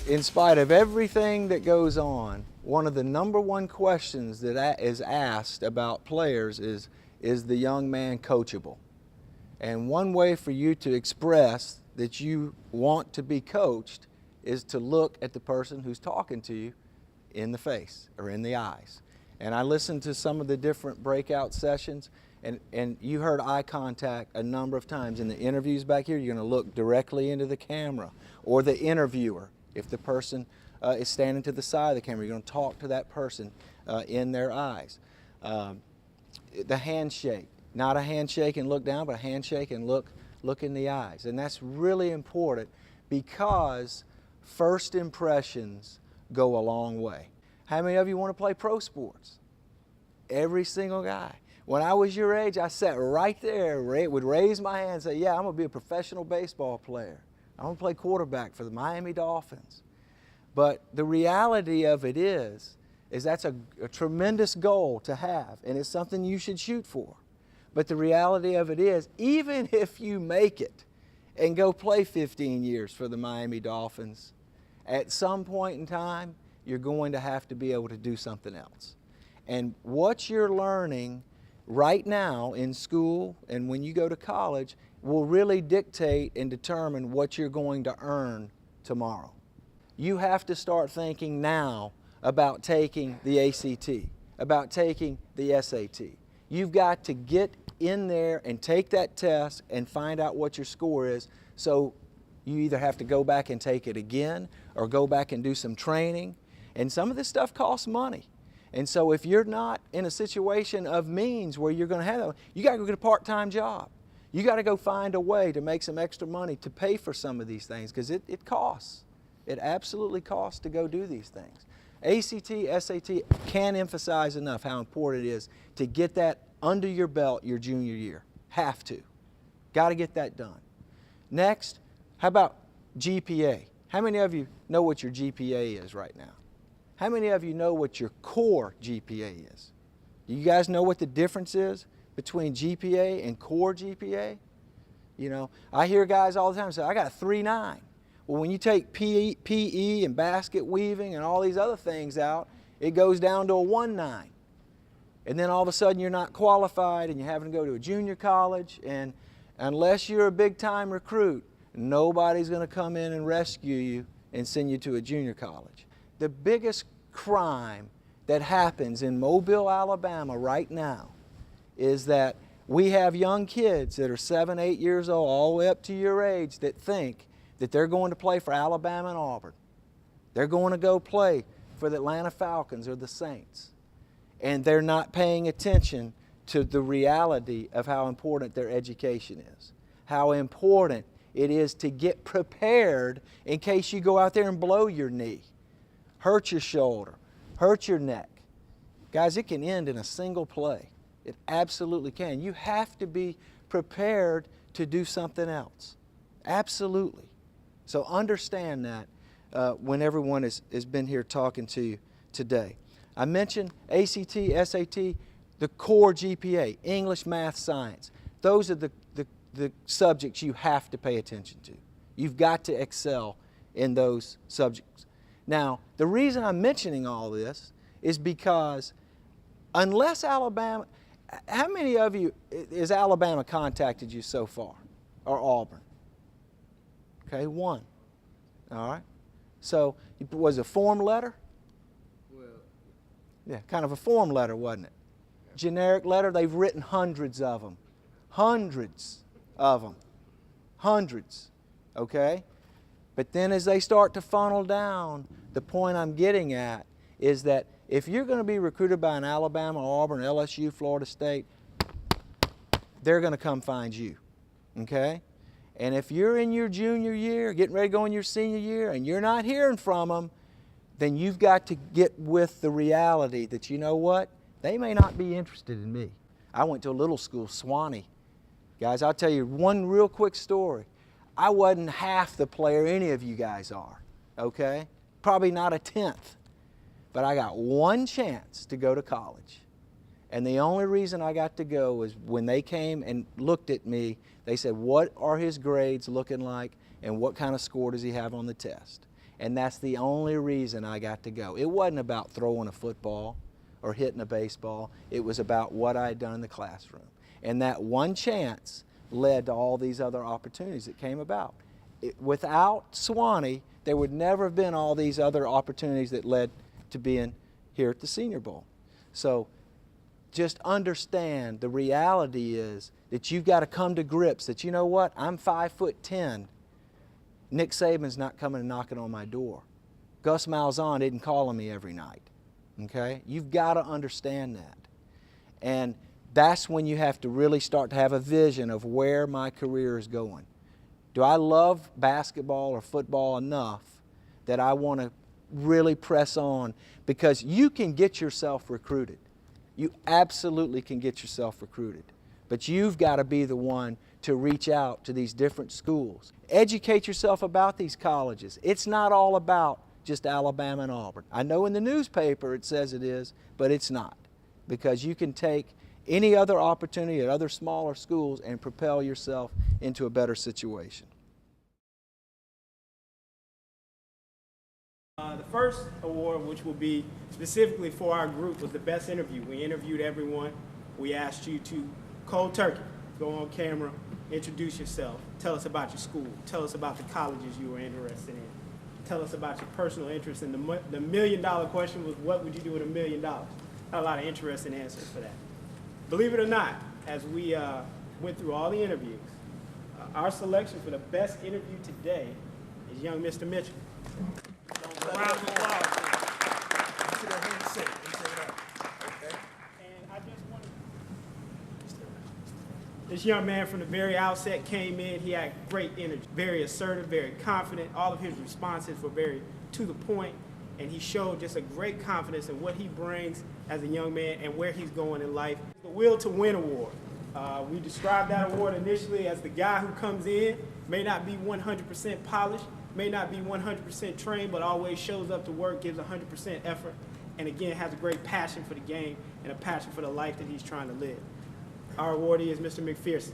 In spite of everything that goes on, one of the #1 questions that is asked about players is the young man coachable? And one way for you to express that you want to be coached is to look at the person who's talking to you in the face or in the eyes. And I listened to some of the different breakout sessions, and you heard eye contact a number of times. In the interviews back here, you're going to look directly into the camera or the interviewer. If the person is standing to the side of the camera, you're going to talk to that person in their eyes. The handshake, not a handshake and look down, but a handshake and look in the eyes. And that's really important because first impressions go a long way. How many of you want to play pro sports? Every single guy. When I was your age, I sat right there, would raise my hand and say, yeah, I'm going to be a professional baseball player. I'm going to play quarterback for the Miami Dolphins. But the reality of it is that's a tremendous goal to have, and it's something you should shoot for. But the reality of it is, even if you make it and go play 15 years for the Miami Dolphins, at some point in time, you're going to have to be able to do something else. And what you're learning right now in school and when you go to college will really dictate and determine what you're going to earn tomorrow. You have to start thinking now about taking the ACT, about taking the SAT. You've got to get in there and take that test and find out what your score is, so you either have to go back and take it again or go back and do some training. And some of this stuff costs money. And so if you're not in a situation of means where you're going to have that, you got to go get a part-time job. You got to go find a way to make some extra money to pay for some of these things, because it costs. It absolutely costs to go do these things. ACT, SAT can't emphasize enough how important it is to get that under your belt your junior year. Have to. Got to get that done. Next, how about GPA? How many of you know what your GPA is right now? How many of you know what your core GPA is? Do you guys know what the difference is between GPA and core GPA? You know, I hear guys all the time say, I got a 3.9. Well, when you take PE and basket weaving and all these other things out, it goes down to a 1.9. And then all of a sudden you're not qualified and you're having to go to a junior college, and unless you're a big-time recruit, nobody's going to come in and rescue you and send you to a junior college. The biggest crime that happens in Mobile, Alabama right now is that we have young kids that are 7, 8 years old, all the way up to your age, that think that they're going to play for Alabama and Auburn. They're going to go play for the Atlanta Falcons or the Saints. And they're not paying attention to the reality of how important their education is, how important it is to get prepared in case you go out there and blow your knee, hurt your shoulder, hurt your neck. Guys, it can end in a single play. It absolutely can. You have to be prepared to do something else. Absolutely. So understand that when everyone has been here talking to you today. I mentioned ACT, SAT, the core GPA, English, math, science. Those are the subjects you have to pay attention to. You've got to excel in those subjects. Now, the reason I'm mentioning all this is because unless Alabama, how many of you, has Alabama contacted you so far, or Auburn? Okay, one. All right. So, was it a form letter? Well, yeah, kind of a form letter, wasn't it? Yeah. Generic letter. They've written hundreds of them. Hundreds of them. Hundreds. Okay? But then as they start to funnel down, the point I'm getting at is that if you're going to be recruited by an Alabama, Auburn, LSU, Florida State, they're going to come find you. okay? And if you're in your junior year, getting ready to go in your senior year, and you're not hearing from them, then you've got to get with the reality that, you know what, they may not be interested in me. I went to a little school, Swanee. Guys, I'll tell you one real quick story. I wasn't half the player any of you guys are, okay? Probably not a tenth. But I got one chance to go to college. And the only reason I got to go was when they came and looked at me, they said, what are his grades looking like and what kind of score does he have on the test? And that's the only reason I got to go. It wasn't about throwing a football or hitting a baseball. It was about what I had done in the classroom. And that one chance led to all these other opportunities that came about. Without Swanee, there would never have been all these other opportunities that led to being here at the Senior Bowl. So just understand the reality is that you've got to come to grips that, you know what, I'm 5'10". Nick Saban's not coming and knocking on my door. Gus Malzahn isn't calling me every night. Okay? You've got to understand that. And that's when you have to really start to have a vision of where my career is going. Do I love basketball or football enough that I want to really press on? Because you can get yourself recruited. You absolutely can get yourself recruited. But you've got to be the one to reach out to these different schools. Educate yourself about these colleges. It's not all about just Alabama and Auburn. I know in the newspaper it says it is, but it's not. Because you can take any other opportunity at other smaller schools and propel yourself into a better situation. The first award, which will be specifically for our group, was the best interview. We interviewed everyone. We asked you to cold turkey, go on camera, introduce yourself, tell us about your school, tell us about the colleges you were interested in, tell us about your personal interest. And the million-dollar question was, what would you do with $1 million? Had a lot of interesting answers for that. Believe it or not, as we went through all the interviews, our selection for the best interview today is young Mr. Mitchell. Round of applause. And I just wanted, this young man from the very outset came in. He had great energy, very assertive, very confident. All of his responses were very to the point, and he showed just a great confidence in what he brings as a young man and where he's going in life. The Will to Win Award. We described that award initially as the guy who comes in, may not be 100% polished, may not be 100% trained, but always shows up to work, gives 100% effort, and again has a great passion for the game and a passion for the life that he's trying to live. Our awardee is Mr. McPherson.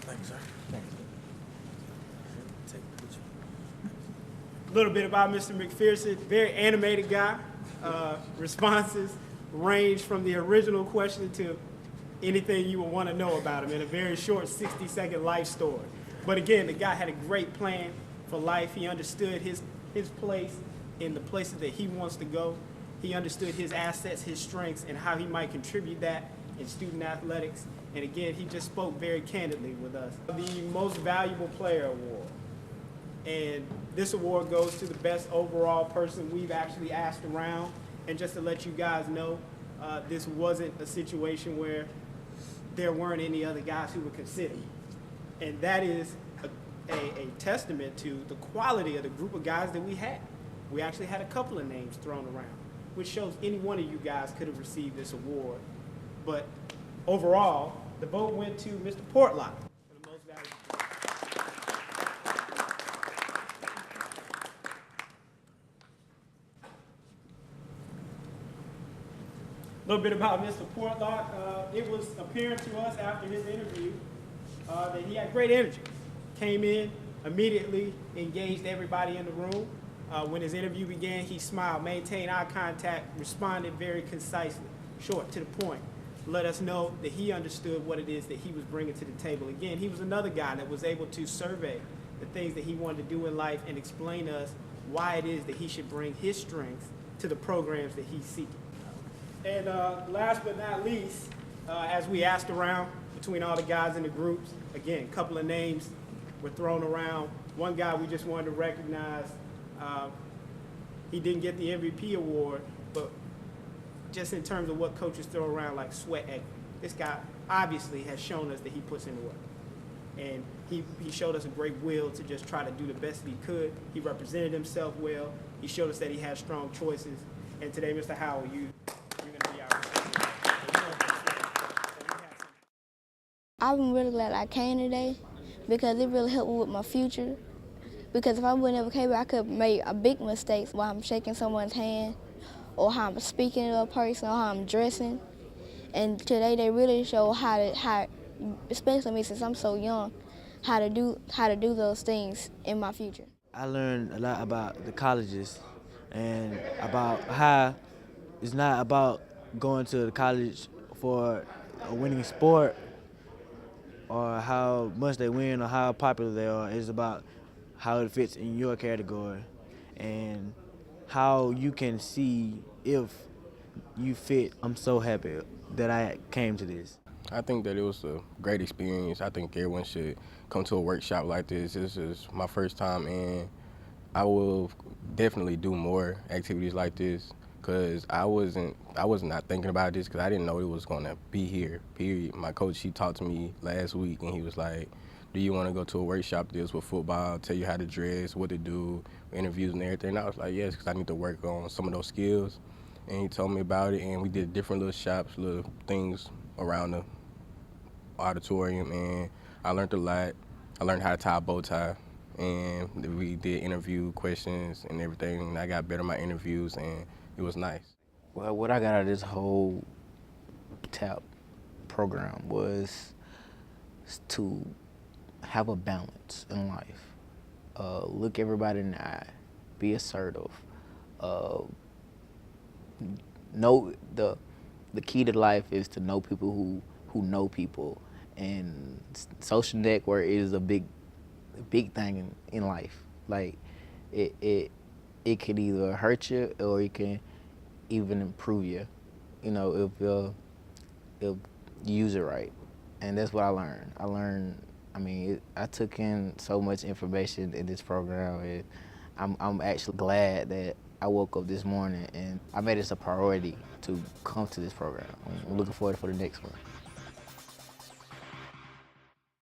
Thanks, sir. A little bit about Mr. McPherson, very animated guy. Responses range from the original question to anything you would want to know about him in a very short 60-second life story. But again, the guy had a great plan for life. He understood his place in the places that he wants to go. He understood his assets, his strengths, and how he might contribute that in student athletics. And again, he just spoke very candidly with us. The Most Valuable Player Award. And this award goes to the best overall person we've actually asked around. And just to let you guys know, this wasn't a situation where there weren't any other guys who were considered. And that is a testament to the quality of the group of guys that we had. We actually had a couple of names thrown around, which shows any one of you guys could have received this award. But overall, the vote went to Mr. Portlock for the most valuable. A little bit about Mr. Portlock. It was apparent to us after his interview that he had great energy. Came in, immediately engaged everybody in the room. When his interview began, he smiled, maintained eye contact, responded very concisely, short, to the point. Let us know that he understood what it is that he was bringing to the table. Again, he was another guy that was able to survey the things that he wanted to do in life and explain to us why it is that he should bring his strengths to the programs that he's seeking. And last but not least, as we asked around between all the guys in the groups, again, a couple of names were thrown around. One guy we just wanted to recognize, he didn't get the MVP award, but just in terms of what coaches throw around like sweat equity. This guy obviously has shown us that he puts in the work. And he showed us a great will to just try to do the best he could. He represented himself well. He showed us that he has strong choices. And today, Mr. Howell, you're going to be our recipient. I'm really glad I came today because it really helped me with my future. Because if I would never came, I could have made a big mistake while I'm shaking someone's hand, or how I'm speaking to a person, or how I'm dressing. And today they really show how, especially me since I'm so young, how to do those things in my future. I learned a lot about the colleges and about how it's not about going to the college for a winning sport or how much they win or how popular they are. It's about how it fits in your category and how you can see if you fit. I'm so happy that I came to this. I think that it was a great experience. I think everyone should come to a workshop like this. This is my first time, and I will definitely do more activities like this because I was not thinking about this because I didn't know it was going to be here, period. My coach, he talked to me last week, and he was like, do you want to go to a workshop this with football, tell you how to dress, what to do, interviews and everything? And I was like, yes, because I need to work on some of those skills. And he told me about it, and we did different little shops, little things around the auditorium, and I learned a lot. I learned how to tie a bow tie, and we did interview questions and everything, and I got better at my interviews, and it was nice. Well, what I got out of this whole TAP program was to have a balance in life. Look everybody in the eye, be assertive. Know the key to life is to know people who know people, and social network is a big thing in life. Like it can either hurt you or it can even improve you, you know, if you use it right. And that's what I learned. I took in so much information in this program, and I'm actually glad that I woke up this morning and I made it a priority to come to this program. I'm looking forward for the next one.